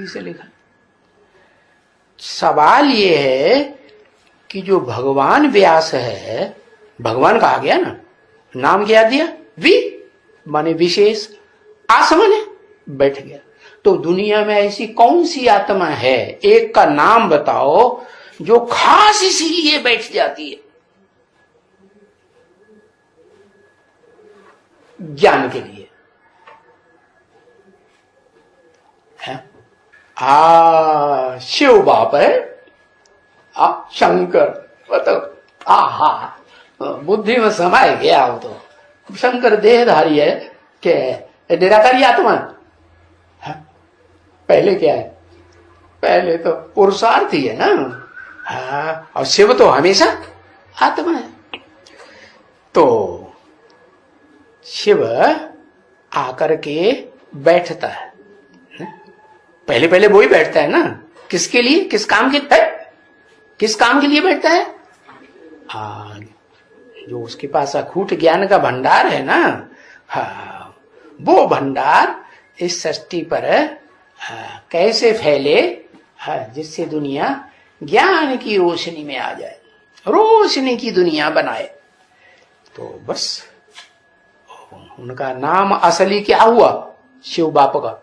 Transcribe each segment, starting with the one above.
सही से लिखा। सवाल ये है कि जो भगवान व्यास है, भगवान कहा गया ना, नाम क्या दिया? वि माने विशेष, आस माने बैठ गया। तो दुनिया में ऐसी कौन सी आत्मा है, एक का नाम बताओ जो खास इसीलिए बैठ जाती है? ज्ञान के लिए है। शिव बाप है, शंकर बताओ। बुद्धि में समाये गया हो तो शंकर देहधारी है कि निराकारी आत्मा है? पहले क्या है? पहले तो पुरुषार्थी है ना। हाँ, और शिव तो हमेशा आत्मा है। तो शिव आकर के बैठता है, पहले पहले वो ही बैठता है ना। किसके लिए? किस काम के है? किस काम के लिए बैठता है? जो उसके पास अखूट ज्ञान का भंडार है ना, वो भंडार इस सृष्टि पर कैसे फैले, जिससे दुनिया ज्ञान की रोशनी में आ जाए, रोशनी की दुनिया बनाए। तो बस उनका नाम असली क्या हुआ शिव बाप का?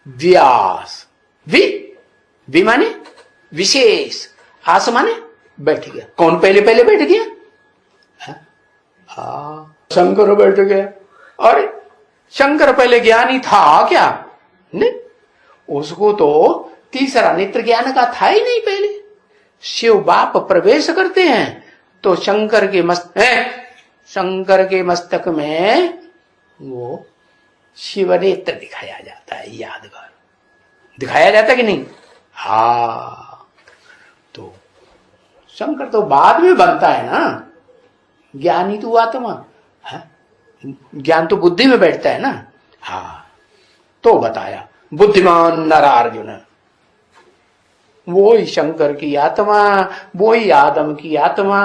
व्यास। वि माने विशेष, आस माने बैठ गया। कौन पहले पहले बैठ गया? शंकर बैठ गया। अरे शंकर पहले ज्ञानी था क्या? नहीं, उसको तो तीसरा नेत्र ज्ञान का था ही नहीं। पहले शिव बाप प्रवेश करते हैं तो शंकर के मस्तक में वो शिव नेत्र दिखाया जाता है। यादगार दिखाया जाता कि नहीं? तो शंकर तो बाद में बनता है ना। ज्ञानी तो आत्मा है, ज्ञान तो बुद्धि में बैठता है ना। तो बताया बुद्धिमान नरार्जुन, वो ही शंकर की आत्मा, वो ही आदम की आत्मा,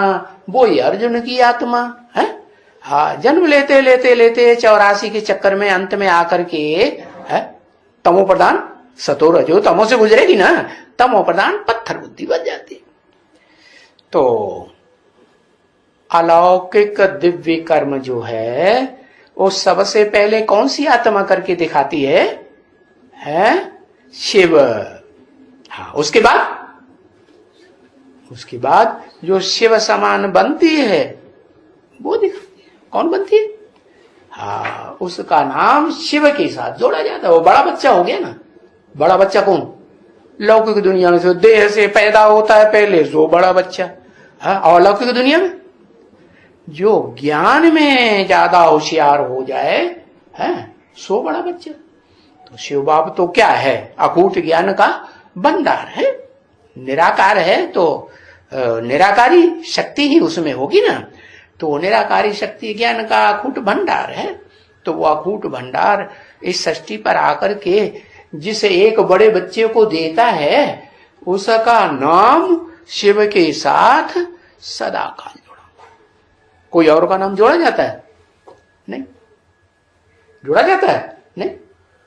वो ही अर्जुन की आत्मा है। जन्म लेते लेते लेते 84 के चक्कर में अंत में आकर के तमो प्रधान सतो रजो तमो से गुजरेगी ना, तमो प्रधान पत्थर बुद्धि बन जाती। तो अलौकिक दिव्य कर्म जो है वो सबसे पहले कौन सी आत्मा करके दिखाती है? शिव। उसके बाद जो शिव समान बनती है वो दिखाती है। कौन बनती है? उसका नाम शिव के साथ जोड़ा जाता है। वो बड़ा बच्चा हो गया ना। बड़ा बच्चा कौन? लौकिक दुनिया में जो देह से पैदा होता है पहले, जो बड़ा बच्चा। और लौकिक दुनिया में जो ज्ञान में ज्यादा होशियार हो जाए सो बड़ा बच्चा। तो शिव बाप तो क्या है? अकूट ज्ञान का भंडार है। निराकार है तो निराकारी शक्ति ही उसमें होगी ना। तो निराकारी शक्ति ज्ञान का अकूट भंडार है। तो वो अकूट भंडार इस सृष्टि पर आकर के जिस एक बड़े बच्चे को देता है उसका नाम शिव के साथ सदा काल जोड़ा। कोई और का नाम जोड़ा जाता है? नहीं जोड़ा जाता है। नहीं,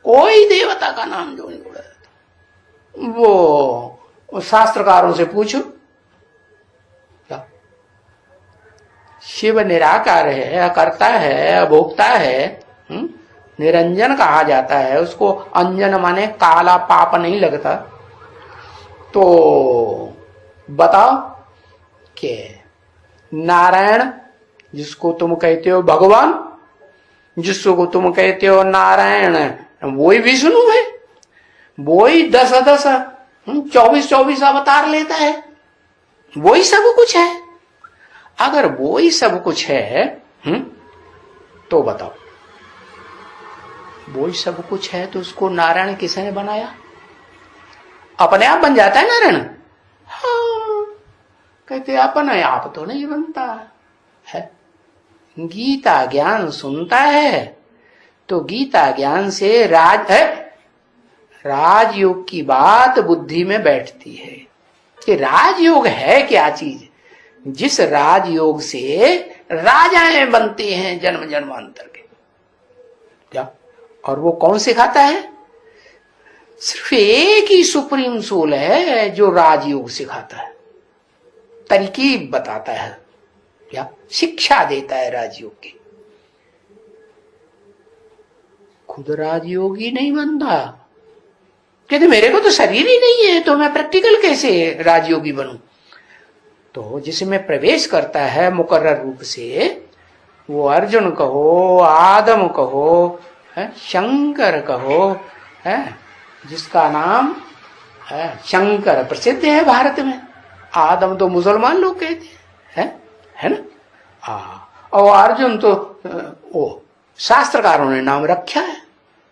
कोई देवता का नाम जो नहीं जोड़ा जाता। वो शास्त्रकारों से पूछो, क्या शिव निराकार है, अकर्ता है, अभोक्ता है, निरंजन कहा जाता है उसको। अंजन माने काला, पाप नहीं लगता। तो बताओ कि नारायण जिसको तुम कहते हो भगवान, जिसको तुम कहते हो नारायण, वही विष्णु है। वही 10-10 24-24 अवतार लेता है। वही सब कुछ है। अगर वही सब कुछ है तो बताओ, वही सब कुछ है तो उसको नारायण किसने बनाया? अपने आप बन जाता है नारायण? कहते अपने आप तो नहीं बनता है। गीता ज्ञान सुनता है तो गीता ज्ञान से राजयोग की बात बुद्धि में बैठती है कि राजयोग है क्या चीज, जिस राजयोग से राजाएं बनते हैं जन्म जन्मांतर के। क्या? और वो कौन सिखाता है? सिर्फ एक ही सुप्रीम सोल है जो राजयोग सिखाता है, तरकीब बताता है, क्या शिक्षा देता है राजयोग की। खुद राजयोगी नहीं बनता, कहते मेरे को तो शरीर ही नहीं है, तो मैं प्रैक्टिकल कैसे राजयोगी बनूं। तो जिसमें प्रवेश करता है मुकर्रर रूप से, वो अर्जुन कहो, आदम कहो, शंकर कहो, है जिसका नाम है शंकर प्रसिद्ध है भारत में। आदम तो मुसलमान लोग कहते हैं, है ना। और अर्जुन तो वो शास्त्रकारों ने नाम रखा है,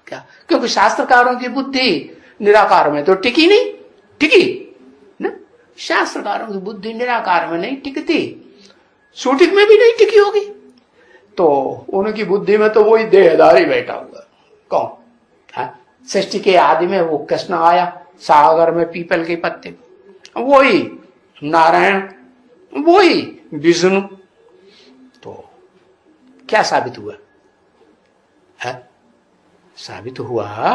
क्या, क्योंकि शास्त्रकारों की बुद्धि निराकार में तो टिकी नहीं, टिकी ना। शास्त्रकारों की बुद्धि निराकार में नहीं टिकती, सूटिक में भी नहीं टिकी होगी। तो उनकी बुद्धि में तो वही देहधारी बैठा हुआ। कौन? सृष्टि के आदि में वो कृष्ण आया सागर में पीपल के पत्ते, वही नारायण, वही विष्णु। तो क्या साबित हुआ है? साबित हुआ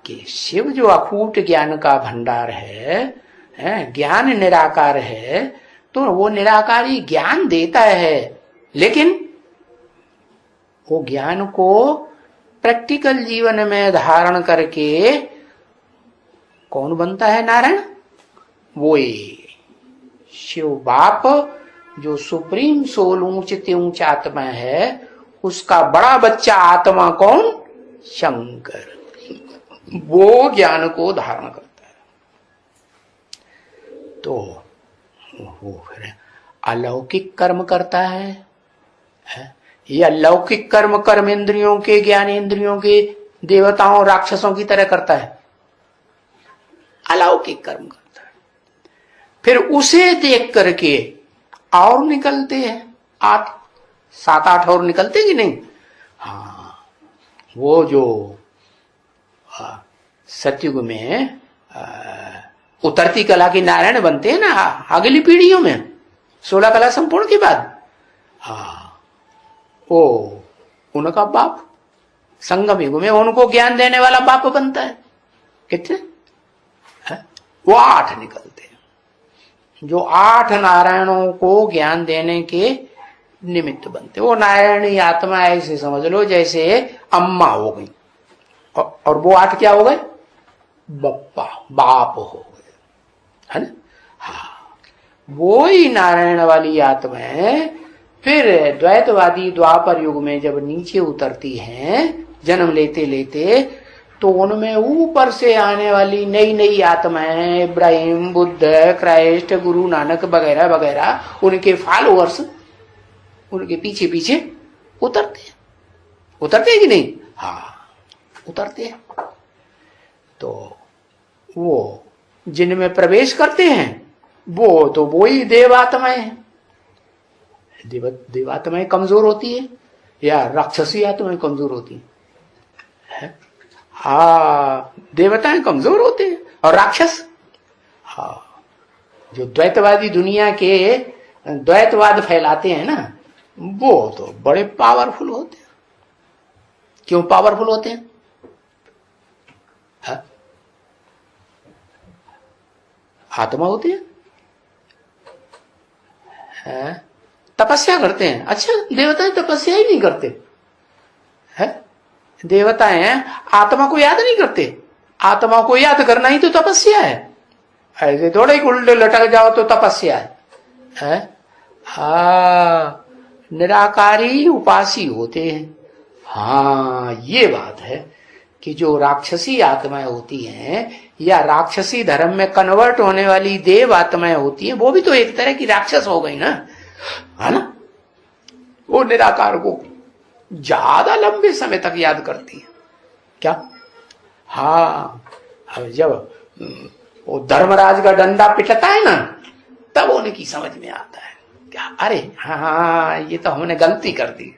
कि शिव जो अखूट ज्ञान का भंडार है, ज्ञान निराकार है, तो वो निराकारी ज्ञान देता है, लेकिन वो ज्ञान को प्रैक्टिकल जीवन में धारण करके कौन बनता है? नारायण। वो शिव बाप जो सुप्रीम सोल ऊंचते ऊंच आत्मा है, उसका बड़ा बच्चा आत्मा कौन? शंकर। वो ज्ञान को धारण करता है। तो वो फिर अलौकिक कर्म करता है। ये अलौकिक कर्म कर्मेंद्रियों के, ज्ञानेंद्रियों के, देवताओं राक्षसों की तरह करता है, अलौकिक कर्म करता है। फिर उसे देख करके और निकलते हैं 7-8 और निकलते कि नहीं? हाँ, वो जो सतयुग में उतरती कला के नारायण बनते हैं ना अगली पीढ़ियों में, 16 कला संपूर्ण के बाद, हाँ वो उनका बाप संगम युग में उनको ज्ञान देने वाला बाप बनता है। कितने है? वो 8 निकलते हैं, जो 8 नारायणों को ज्ञान देने के निमित्त बनते। वो नारायणी आत्मा ऐसे समझ लो जैसे अम्मा हो गई, और वो 8 क्या हो गए? बप्पा, बाप हो गए, है ना। हाँ, वो ही नारायण वाली आत्मा है। फिर द्वैतवादी द्वापर युग में जब नीचे उतरती हैं जन्म लेते लेते, तो उनमें ऊपर से आने वाली नई नई आत्माएं, इब्राहिम, बुद्ध, क्राइस्ट, गुरु नानक वगैरह वगैरह, उनके फॉलोअर्स उनके पीछे पीछे उतरते हैं कि नहीं? हाँ, उतरते हैं। तो वो जिनमें प्रवेश करते हैं वो तो वही देवात्माएं हैं। देवात्माएं कमजोर होती है या राक्षसी आत्माएं कमजोर होती है? हाँ, देवताएं कमजोर होते हैं और राक्षस, हाँ, जो द्वैतवादी दुनिया के द्वैतवाद फैलाते हैं ना, वो तो बड़े पावरफुल होते हैं। क्यों पावरफुल होते हैं? हाँ? आत्मा होती है, तपस्या करते हैं। अच्छा, देवताएं तपस्या ही नहीं करते है? देवताएं आत्मा को याद नहीं करते। आत्मा को याद करना ही तो तपस्या है। ऐसे थोड़े ही उल्टे लटक जाओ तो तपस्या है? हाँ, निराकारी उपासी होते हैं। हाँ, ये बात है कि जो राक्षसी आत्माएं होती हैं या राक्षसी धर्म में कन्वर्ट होने वाली देव आत्माएं होती हैं, वो भी तो एक तरह की राक्षस हो गई ना, है ना। वो निराकार को ज्यादा लंबे समय तक याद करती है। क्या? हाँ, अब जब वो धर्मराज का डंडा पिटता है ना, तब उनकी समझ में आता है क्या, अरे हाँ, ये तो हमने गलती कर दी।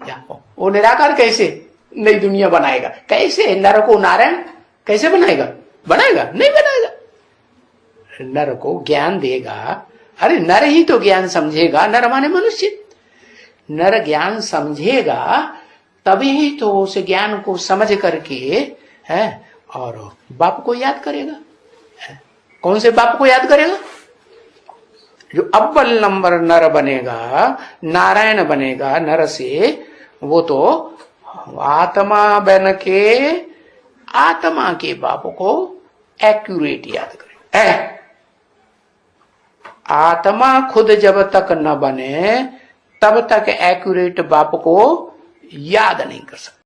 क्या वो निराकार कैसे नई दुनिया बनाएगा? कैसे नर को नारायण कैसे बनाएगा? नहीं बनाएगा। नर को ज्ञान देगा। अरे नर ही तो ज्ञान समझेगा, नर माने मनुष्य। नर ज्ञान समझेगा तभी ही तो उस ज्ञान को समझ करके है और बाप को याद करेगा। कौन से बाप को याद करेगा? जो अव्वल नंबर नर बनेगा, नारायण बनेगा नर से, वो तो आत्मा बन के आत्मा के बाप को एक्यूरेट याद करे। आत्मा खुद जब तक न बने तब तक एक्यूरेट बाप को याद नहीं कर सकता।